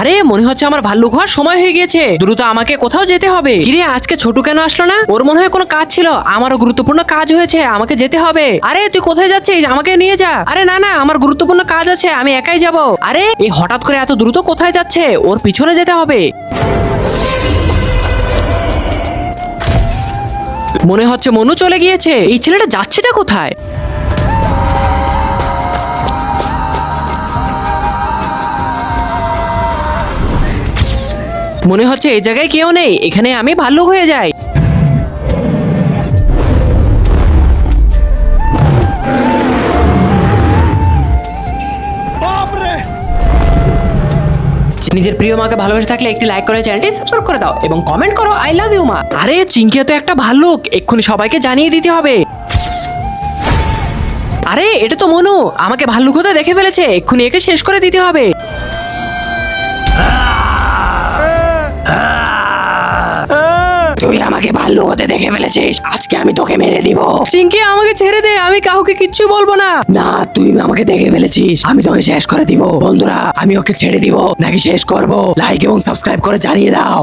আরে মনে হচ্ছে আমার ভাল্লুক হওয়ার সময় হয়ে গিয়েছে, দ্রুত আমাকে কোথাও যেতে হবে। কিরে আজকে ছোট কেন আসলো না? ওর মনে হয় কোনো কাজ ছিল, আমারও গুরুত্বপূর্ণ কাজ হয়েছে, আমাকে যেতে হবে। আরে তুই কোথায় যাচ্ছিস? আমাকে নিয়ে যা। আরে না না, আমার গুরুত্বপূর্ণ কাজ আছে, আমি একাই যাব। আরে এই হঠাৎ করে এত দ্রুত কোথায় যাচ্ছে? ওর পিছনে যেতে হবে। মনে হচ্ছে মনু চলে গিয়েছে। এই ছেলেটা যাচ্ছেটা কোথায়? মনে হচ্ছে এই জায়গায় কেউ নেই, এখানে আমি ভাল্লুক হয়ে যাই। নিজের প্রিয় মাকে ভালোবেসে থাকলে একটি লাইক করে চ্যানেলটি সাবস্ক্রাইব করে দাও এবং কমেন্ট করো আই লাভ ইউ মা। আরে চিংকিয়া তো একটা ভাল্লুক, এক্ষুনি সবাইকে জানিয়ে দিতে হবে। আরে এটা তো মনু, আমাকে ভাল্লুক হতে দেখে ফেলেছে, এক্ষুনি একে শেষ করে দিতে হবে। তুই আমাকে ভাল্লুক হতে দেখে ফেলেছিস, আজকে আমি তোকে মেরে দিব। চিংকি আমাকে ছেড়ে দে, আমি কাউকে কিচ্ছু বলবো না। না তুই আমাকে দেখে ফেলেছিস, আমি তোকে শেষ করে দিব। বন্ধুরা আমি ওকে ছেড়ে দিব নাকি শেষ করব? লাইক এবং সাবস্ক্রাইব করে জানিয়ে দাও।